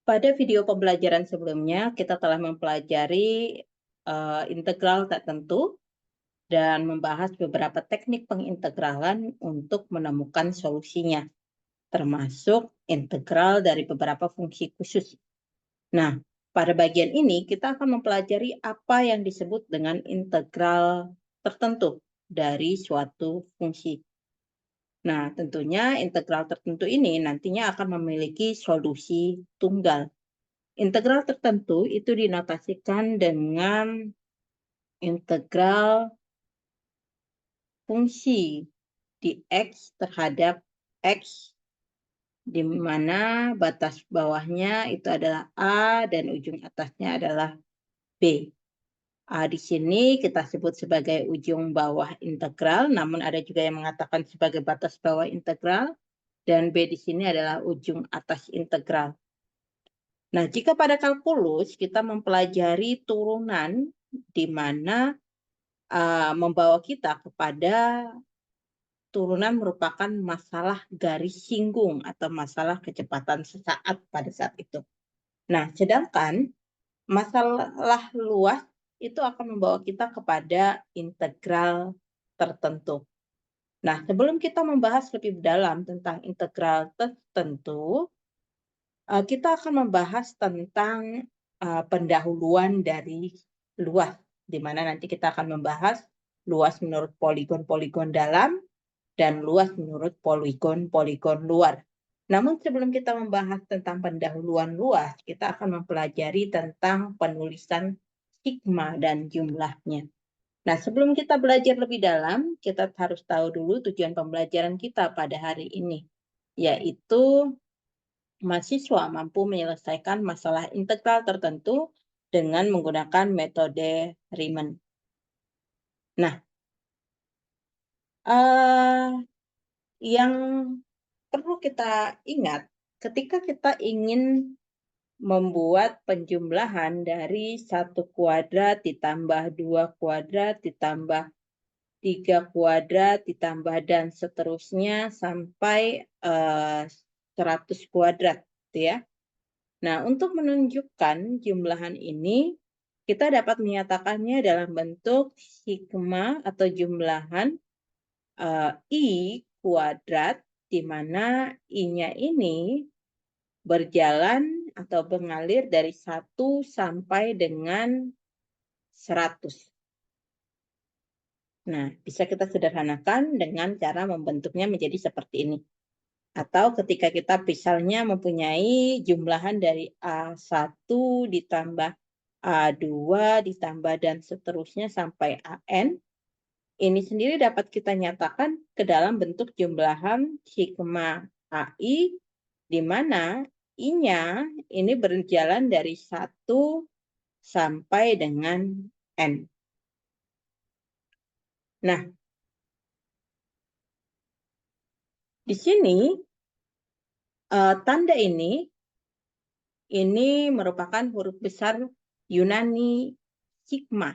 Pada video pembelajaran sebelumnya, kita telah mempelajari integral tertentu dan membahas beberapa teknik pengintegralan untuk menemukan solusinya, termasuk integral dari beberapa fungsi khusus. Nah, pada bagian ini kita akan mempelajari apa yang disebut dengan integral tertentu dari suatu fungsi. Nah, tentunya integral tertentu ini nantinya akan memiliki solusi tunggal. Integral tertentu itu dinotasikan dengan integral fungsi di X terhadap X, di mana batas bawahnya itu adalah A dan ujung atasnya adalah B. A di sini kita sebut sebagai ujung bawah integral, namun ada juga yang mengatakan sebagai batas bawah integral, dan B di sini adalah ujung atas integral. Nah, jika pada kalkulus kita mempelajari turunan di mana membawa kita kepada turunan merupakan masalah garis singgung atau masalah kecepatan sesaat pada saat itu. Nah, sedangkan masalah luas itu akan membawa kita kepada integral tertentu. Nah, sebelum kita membahas lebih dalam tentang integral tertentu, kita akan membahas tentang pendahuluan dari luas, di mana nanti kita akan membahas luas menurut poligon-poligon dalam dan luas menurut poligon-poligon luar. Namun sebelum kita membahas tentang pendahuluan luas, kita akan mempelajari tentang penulisan sigma dan jumlahnya. Nah, sebelum kita belajar lebih dalam, kita harus tahu dulu tujuan pembelajaran kita pada hari ini, yaitu mahasiswa mampu menyelesaikan masalah integral tertentu dengan menggunakan metode Riemann. Nah, yang perlu kita ingat ketika kita ingin membuat penjumlahan dari 1 kuadrat ditambah 2 kuadrat ditambah 3 kuadrat ditambah dan seterusnya sampai 100 kuadrat, gitu ya. Nah, untuk menunjukkan jumlahan ini, kita dapat menyatakannya dalam bentuk sigma atau jumlahan I kuadrat, di mana I-nya ini berjalan atau mengalir dari 1 sampai dengan 100. Nah, bisa kita sederhanakan dengan cara membentuknya menjadi seperti ini. Atau ketika kita misalnya mempunyai jumlahan dari A1 ditambah A2 ditambah dan seterusnya sampai AN, ini sendiri dapat kita nyatakan ke dalam bentuk jumlahan sigma AI, di mana I-nya ini berjalan dari 1 sampai dengan N. Nah, di sini tanda ini merupakan huruf besar Yunani sigma,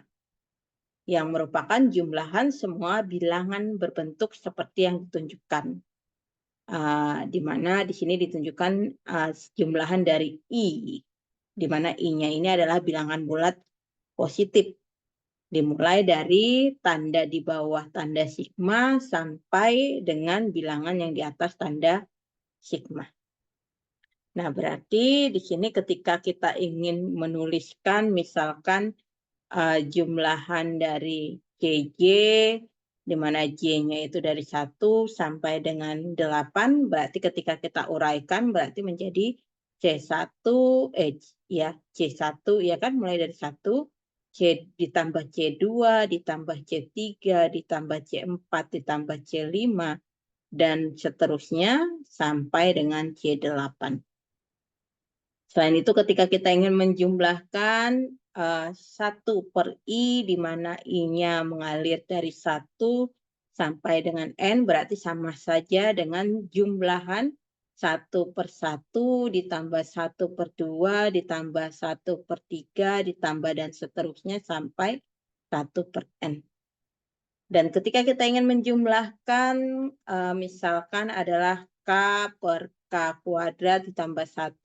yang merupakan jumlahan semua bilangan berbentuk seperti yang ditunjukkan. Di mana di sini ditunjukkan jumlahan dari I, di mana I-nya ini adalah bilangan bulat positif. Dimulai dari tanda di bawah tanda sigma sampai dengan bilangan yang di atas tanda sigma. Nah, berarti di sini ketika kita ingin menuliskan misalkan jumlahan dari CJ, di mana J-nya itu dari 1 sampai dengan 8, berarti ketika kita uraikan berarti menjadi C1, ya C1 ya kan, mulai dari 1, C ditambah C2, ditambah C3, ditambah C4, ditambah C5, dan seterusnya sampai dengan C8. Selain itu ketika kita ingin menjumlahkan 1 per I, di mana I-nya mengalir dari 1 sampai dengan N, berarti sama saja dengan jumlahan 1 per 1 ditambah 1 per 2 ditambah 1 per 3 ditambah dan seterusnya sampai 1 per N. Dan ketika kita ingin menjumlahkan misalkan adalah K per K kuadrat ditambah 1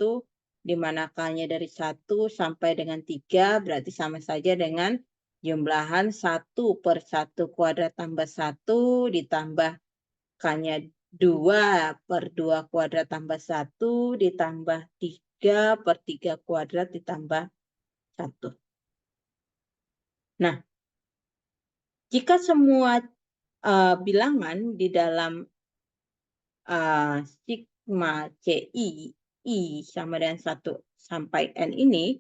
di mana K-nya dari 1 sampai dengan 3, berarti sama saja dengan jumlahan 1 per 1 kuadrat tambah 1 ditambah K-nya 2 per 2 kuadrat tambah 1 ditambah 3 per 3 kuadrat ditambah 1. Nah, jika semua bilangan di dalam sigma CI I sama dengan 1 sampai N ini,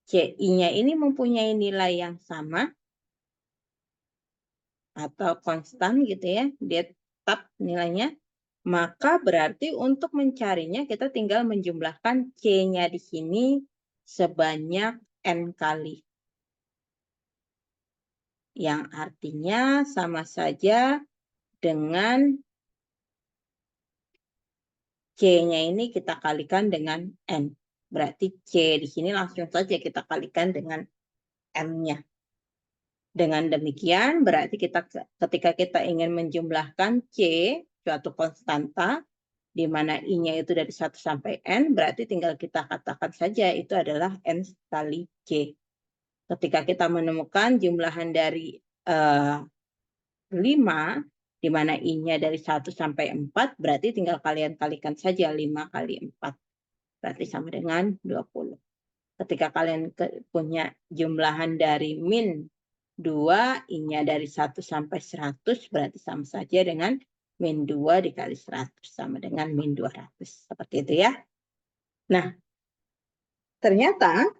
CI-nya ini mempunyai nilai yang sama atau konstan gitu ya, dia tetap nilainya, maka berarti untuk mencarinya kita tinggal menjumlahkan C-nya di sini sebanyak N kali. Yang artinya sama saja dengan C-nya ini kita kalikan dengan N. Berarti C di sini langsung saja kita kalikan dengan M-nya. Dengan demikian berarti ketika kita ingin menjumlahkan C, suatu konstanta, di mana I-nya itu dari 1 sampai N, berarti tinggal kita katakan saja itu adalah N kali C. Ketika kita menemukan jumlahan dari 5, di mana I-nya dari 1 sampai 4, berarti tinggal kalian kalikan saja 5 kali 4. Berarti sama dengan 20. Ketika kalian punya jumlahan dari min 2, I-nya dari 1 sampai 100, berarti sama saja dengan min 2 dikali 100, sama dengan min 200. Seperti itu ya. Nah, ternyata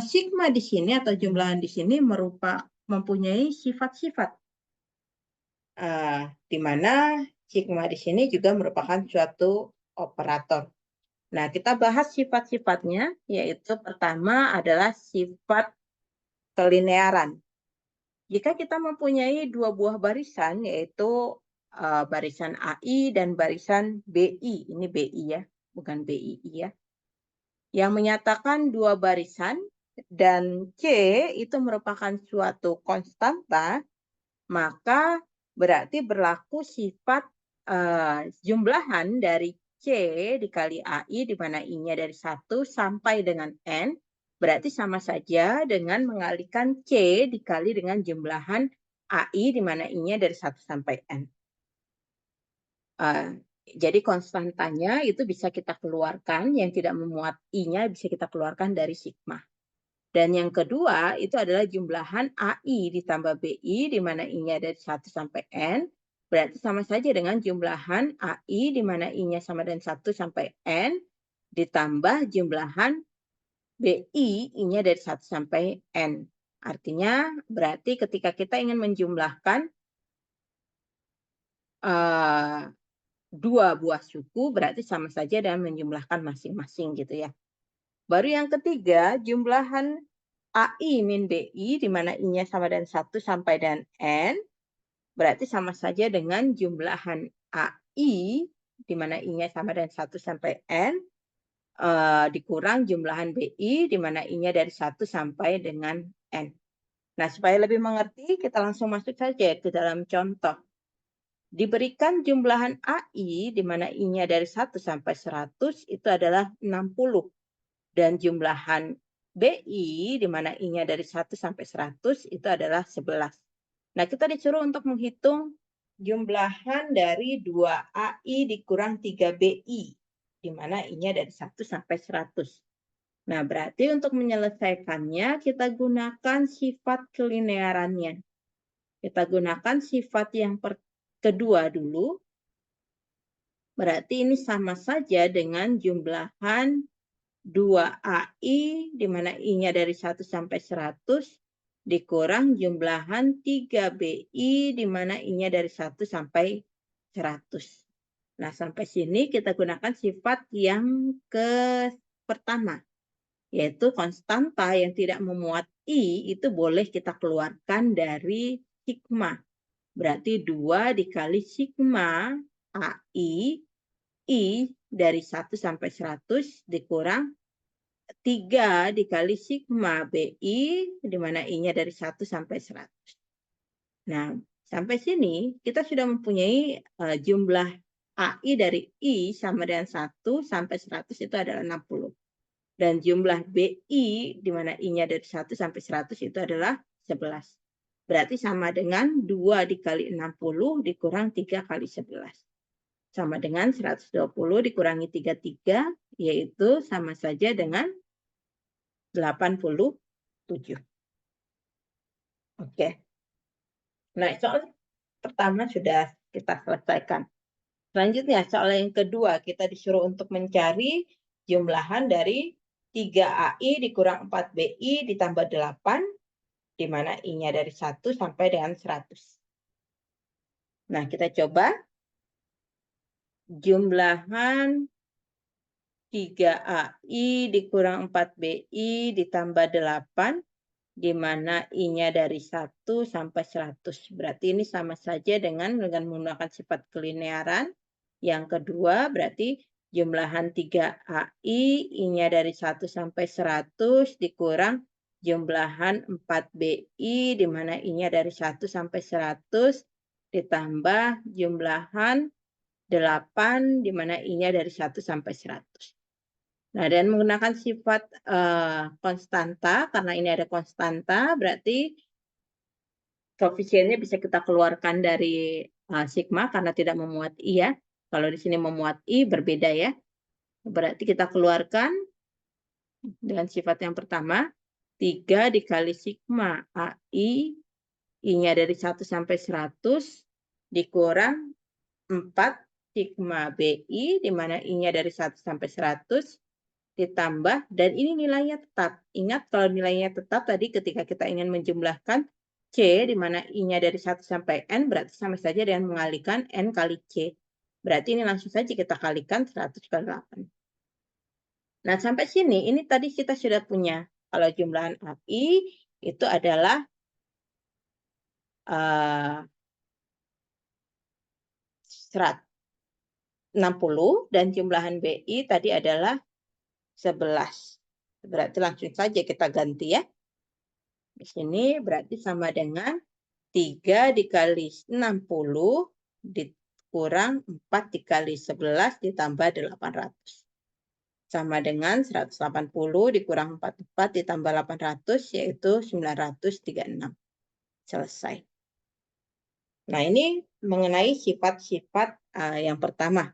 sigma di sini atau jumlahan di sini mempunyai sifat-sifat, di mana sigma di sini juga merupakan suatu operator. Nah, kita bahas sifat-sifatnya, yaitu pertama adalah sifat kelinearan. Jika kita mempunyai dua buah barisan, yaitu barisan AI dan barisan BI, ini BI ya, bukan BII ya, yang menyatakan dua barisan dan C itu merupakan suatu konstanta, maka berarti berlaku sifat jumlahan dari C dikali AI, di mana I-nya dari 1 sampai dengan N, berarti sama saja dengan mengalihkan C dikali dengan jumlahan AI, di mana I-nya dari 1 sampai N. Jadi konstantanya itu bisa kita keluarkan, yang tidak memuat I-nya bisa kita keluarkan dari sigma. Dan yang kedua itu adalah jumlahan AI ditambah BI, di mana I-nya dari 1 sampai N, berarti sama saja dengan jumlahan AI, di mana I-nya sama dengan 1 sampai N, ditambah jumlahan BI, I-nya dari 1 sampai N. Artinya berarti ketika kita ingin menjumlahkan dua buah suku, berarti sama saja dengan menjumlahkan masing-masing gitu ya. Baru yang ketiga, jumlahan AI min BI, di mana I-nya sama dengan 1 sampai dengan N, berarti sama saja dengan jumlahan AI, di mana I-nya sama dengan 1 sampai N, dikurang jumlahan BI, di mana I-nya dari 1 sampai dengan N. Nah, supaya lebih mengerti, kita langsung masuk saja ke dalam contoh. Diberikan jumlahan AI, di mana I-nya dari 1 sampai 100, itu adalah 60. Dan jumlahan BI, di mana I-nya dari 1 sampai 100, itu adalah 11. Nah, kita disuruh untuk menghitung jumlahan dari 2 AI dikurang 3 BI, di mana I-nya dari 1 sampai 100. Nah, berarti untuk menyelesaikannya, kita gunakan sifat kelinearannya. Kita gunakan sifat yang kedua dulu. Berarti ini sama saja dengan jumlahan 2 AI, di mana I-nya dari 1 sampai 100, dikurang jumlahan 3 BI, di mana I-nya dari 1 sampai 100. Nah, sampai sini kita gunakan sifat yang pertama, yaitu konstanta yang tidak memuat I, itu boleh kita keluarkan dari sigma. Berarti 2 dikali sigma AI, I dari 1 sampai 100, dikurang 3 dikali sigma BI, di mana I-nya dari 1 sampai 100. Nah, sampai sini kita sudah mempunyai jumlah AI dari I sama dengan 1 sampai 100 itu adalah 60. Dan jumlah BI, di mana I-nya dari 1 sampai 100 itu adalah 11. Berarti sama dengan 2 dikali 60 dikurang 3 kali 11. Sama dengan 120 dikurangi 33, yaitu sama saja dengan 87. Oke. Nah, soal pertama sudah kita selesaikan. Selanjutnya, soal yang kedua, kita disuruh untuk mencari jumlahan dari 3AI dikurang 4BI ditambah 8, di mana I-nya dari 1 sampai dengan 100. Nah, kita coba jumlahan 3AI dikurang 4BI ditambah 8, di mana I-nya dari 1 sampai 100. Berarti ini sama saja dengan menggunakan sifat kelinearan. Yang kedua, berarti jumlahan 3AI, I-nya dari 1 sampai 100 dikurang jumlahan 4BI, di mana I-nya dari 1 sampai 100 ditambah jumlahan 8, di mana I-nya dari 1 sampai 100. Nah, dan menggunakan sifat konstanta, karena ini ada konstanta, berarti koefisiennya bisa kita keluarkan dari sigma karena tidak memuat I ya. Kalau di sini memuat I berbeda ya. Berarti kita keluarkan dengan sifat yang pertama, 3 dikali sigma AI, I-nya dari 1 sampai 100, dikurang 4 sigma BI, di mana I-nya dari 1 sampai 100, ditambah, dan ini nilainya tetap. Ingat kalau nilainya tetap tadi ketika kita ingin menjumlahkan C, di mana I-nya dari 1 sampai N, berarti sama saja dengan mengalikan N kali C. Berarti ini langsung saja kita kalikan 100 kali 8. Nah, sampai sini, ini tadi kita sudah punya. Kalau jumlahan AI itu adalah 60 dan jumlahan BI tadi adalah 11. Berarti langsung saja kita ganti ya. Di sini berarti sama dengan 3 dikali 60 dikurang 4 dikali 11 ditambah 800. Sama dengan 180 dikurang 44 ditambah 800, yaitu 936. Selesai. Nah, ini mengenai sifat-sifat yang pertama,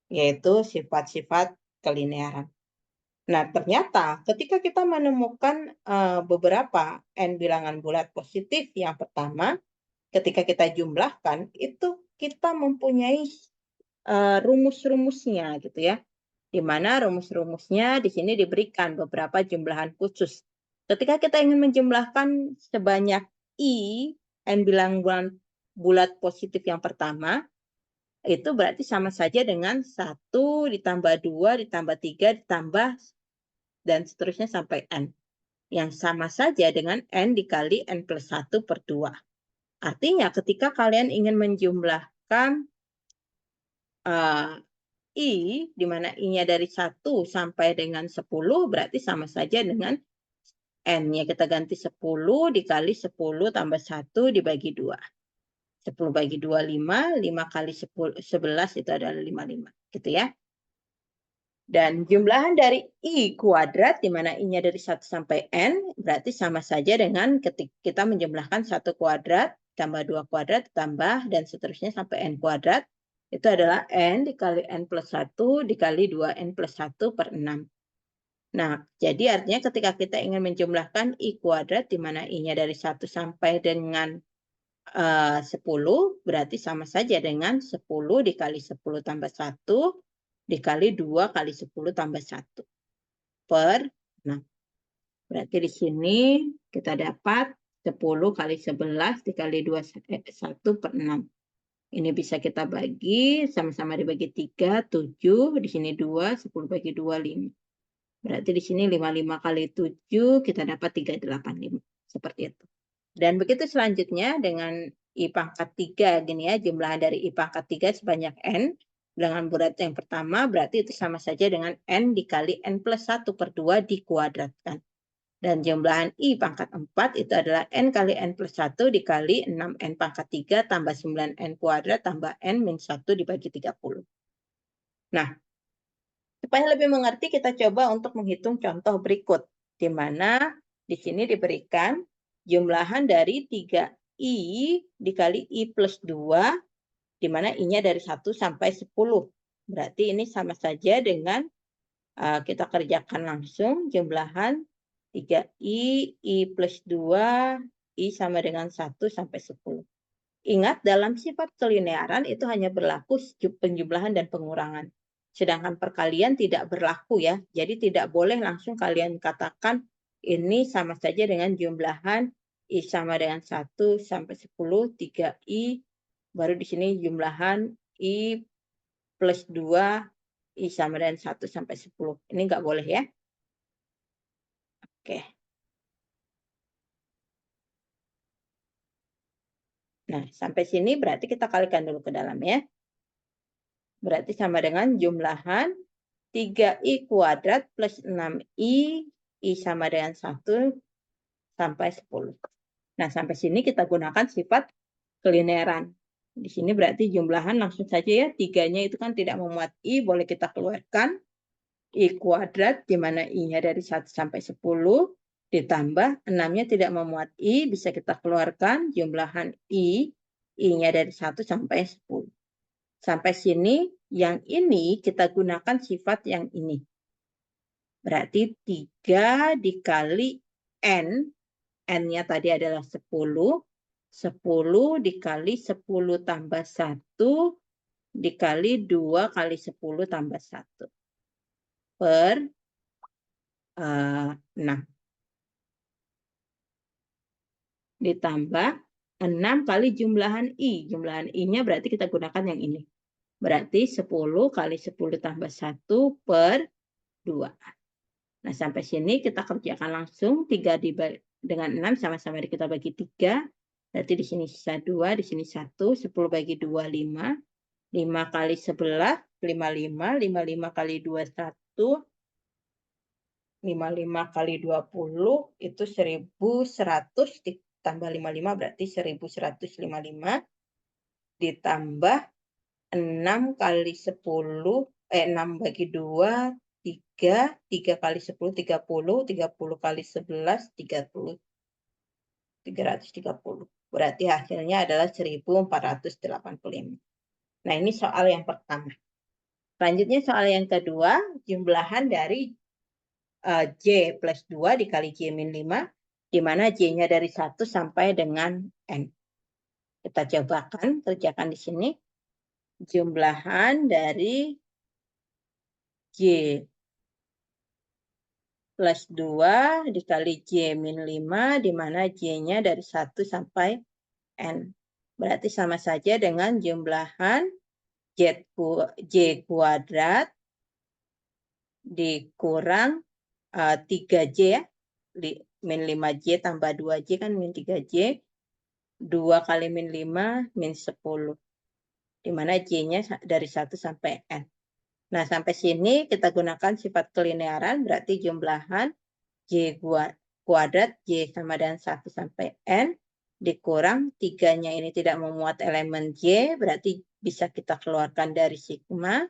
yaitu sifat-sifat kelinearan. Nah, ternyata ketika kita menemukan beberapa N bilangan bulat positif yang pertama, ketika kita jumlahkan, itu kita mempunyai rumus-rumusnya gitu ya. Di mana rumus-rumusnya di sini diberikan beberapa jumlahan khusus. Ketika kita ingin menjumlahkan sebanyak I, N bilangan bulat positif yang pertama, itu berarti sama saja dengan 1 ditambah 2 ditambah 3 ditambah dan seterusnya sampai N. Yang sama saja dengan N dikali N plus 1 per 2. Artinya ketika kalian ingin menjumlahkan I, di mana I-nya dari 1 sampai dengan 10, berarti sama saja dengan N-nya kita ganti 10 dikali 10 tambah 1 dibagi 2. 10 bagi 2, 5. 5 kali 10, 11 itu adalah 55. Gitu ya. Dan jumlahan dari I kuadrat, di mana I-nya dari 1 sampai N, berarti sama saja dengan ketika kita menjumlahkan 1 kuadrat, tambah 2 kuadrat, tambah, dan seterusnya sampai N kuadrat. Itu adalah N dikali N plus 1 dikali 2N plus 1 per 6. Nah, jadi artinya ketika kita ingin menjumlahkan I kuadrat, di mana I-nya dari 1 sampai dengan 10, berarti sama saja dengan 10 dikali 10 tambah 1 dikali 2 kali 10 tambah 1 per 6. Berarti di sini kita dapat 10 kali 11 dikali 1 per 6. Ini bisa kita bagi, sama-sama dibagi 3, 7. Di sini 2, 10 bagi 2, 5. Berarti di sini 55 kali 7, kita dapat 385. Seperti itu. Dan begitu selanjutnya dengan I pangkat 3, gini ya, jumlah dari I pangkat 3 sebanyak N. Bilangan bulat yang pertama, berarti itu sama saja dengan N dikali N plus 1 per 2 dikuadratkan. Dan jumlahan I pangkat 4 itu adalah N kali N plus 1 dikali 6N pangkat 3 tambah 9N kuadrat tambah N min 1 dibagi 30. Nah, Supaya lebih mengerti, kita coba untuk menghitung contoh berikut, di mana di sini diberikan jumlahan dari 3i dikali i plus 2, di mana i-nya dari 1 sampai 10. Berarti ini sama saja dengan kita kerjakan langsung jumlahan 3i, i plus 2, i sama dengan 1 sampai 10. Ingat, dalam sifat kelinearan itu hanya berlaku penjumlahan dan pengurangan. Sedangkan perkalian tidak berlaku ya. Jadi tidak boleh langsung kalian katakan ini sama saja dengan jumlahan i sama dengan 1 sampai 10, 3i, baru di sini jumlahan i plus 2, i sama dengan 1 sampai 10. Ini nggak boleh ya. Oke. Nah, sampai sini berarti kita kalikan dulu ke dalam ya. Berarti sama dengan jumlahan 3i kuadrat plus 6i, i sama dengan 1 sampai 10. Nah, sampai sini kita gunakan sifat kelinearan. Di sini berarti jumlahan langsung saja ya, 3-nya itu kan tidak memuat i, boleh kita keluarkan. I kuadrat, di mana i-nya dari 1 sampai 10, ditambah 6-nya tidak memuat i, bisa kita keluarkan jumlahan i-nya dari 1 sampai 10. Sampai sini, yang ini kita gunakan sifat yang ini. Berarti 3 dikali n, n-nya tadi adalah 10, 10 dikali 10 tambah 1, dikali 2 kali 10 tambah 1, per 6. Ditambah 6 kali jumlahan i. Jumlahan i-nya berarti kita gunakan yang ini. Berarti 10 kali 10 tambah 1 per 2. Nah, sampai sini kita kerjakan langsung. 3 dengan 6 sama-sama kita bagi 3. Berarti di sini sisa 2, di sini 1. 10 bagi 2, 5. 5 kali 11, 55. 55 kali 2, 1. 55 kali 20 itu 1100, ditambah 55 berarti 1155, ditambah 6 kali 10, 6 bagi 2, 3, 3 kali 10, 30, 30 kali 11, 30, 330. Berarti hasilnya adalah 1485. Nah, ini soal yang pertama. Selanjutnya soal yang kedua, jumlahan dari J plus 2 dikali J min 5, di mana J-nya dari 1 sampai dengan N. Kita cobakan, kerjakan di sini. Jumlahan dari J plus 2 dikali J min 5, di mana J-nya dari 1 sampai N. Berarti sama saja dengan jumlahan J kuadrat dikurang 3J ya. Min 5J tambah 2J kan min 3J. 2 kali min 5 min 10. Di mana J-nya dari 1 sampai N. Nah, sampai sini kita gunakan sifat kelinearan, berarti jumlahan J kuadrat J sama dengan 1 sampai N dikurang 3-nya ini tidak memuat elemen J, berarti bisa kita keluarkan dari sigma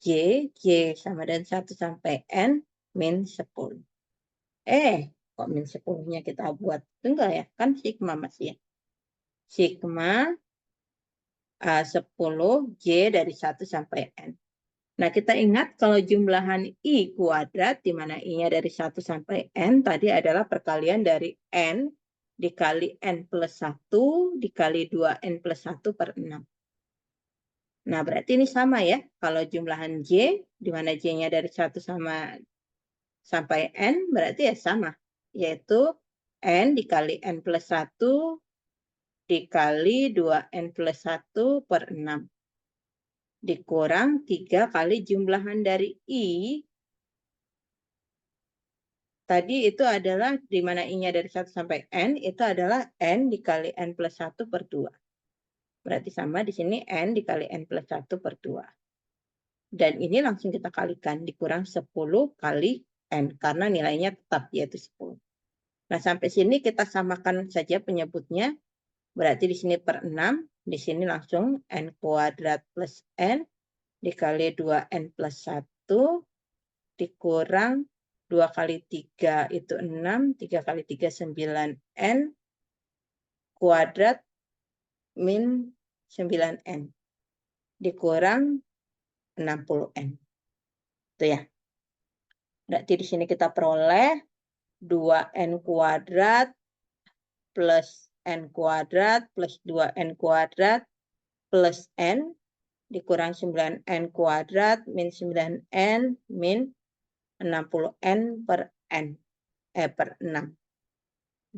J sama dengan 1 sampai N min 10. Kok min 10-nya kita buat? Enggak ya, kan sigma masih ya. Sigma 10 J dari 1 sampai N. Nah, kita ingat kalau jumlahan I kuadrat, di mana I-nya dari 1 sampai N, tadi adalah perkalian dari N dikali N plus 1 dikali 2N plus 1 per 6. Nah, berarti ini sama ya. Kalau jumlahan J, di mana J-nya dari 1 sampai N, berarti ya sama. Yaitu N dikali N plus 1 dikali 2N plus 1 per 6. Dikurang 3 kali jumlahan dari I. Tadi itu adalah di mana I-nya dari 1 sampai N, itu adalah N dikali N plus 1 per 2. Berarti sama di sini N dikali N plus 1 per 2. Dan ini langsung kita kalikan, dikurang 10 kali N, karena nilainya tetap yaitu 10. Nah, sampai sini kita samakan saja penyebutnya. Berarti di sini per 6, di sini langsung N kuadrat plus N dikali 2N plus 1 dikurang 2 kali 3 itu 6, 3 kali 3 9N kuadrat min 9N dikurang 60N. Itu ya. Berarti di sini kita peroleh 2N kuadrat plus N kuadrat plus 2N kuadrat plus N dikurang 9N kuadrat min 9N min 60N per N. Per 6.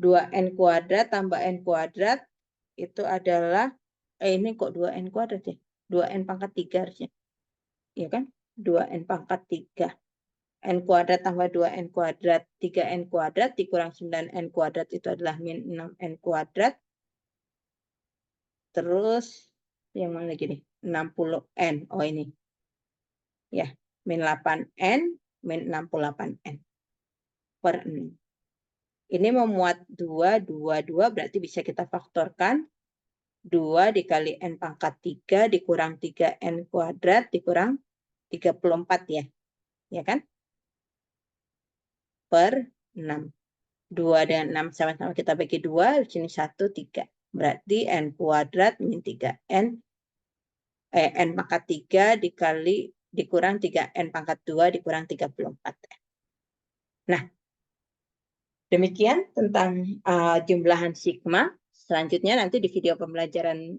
2N kuadrat tambah N kuadrat itu adalah, ini kok 2N kuadrat ya? 2N pangkat 3 harusnya. Iya kan? 2N pangkat 3. N kuadrat tambah 2N kuadrat, 3N kuadrat dikurang 9N kuadrat itu adalah min 6N kuadrat. Terus, yang mana lagi nih? 60N. Oh ini. Ya, min 8N, min 68N per 6. Ini memuat 2, 2, 2 berarti bisa kita faktorkan. 2 dikali N pangkat 3 dikurang 3N kuadrat dikurang 34 ya. Ya kan? Per 6. 2 dan 6 sama-sama kita bagi 2. Di sini 1, 3. Berarti N kuadrat min 3N. N pangkat 3 dikali dikurang 3N pangkat 2 dikurang 34. Nah, demikian tentang jumlahan sigma. Selanjutnya nanti di video pembelajaran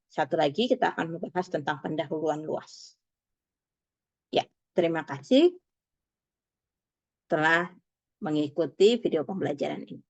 satu lagi kita akan membahas tentang pendahuluan luas. Ya, terima kasih telah mengikuti video pembelajaran ini.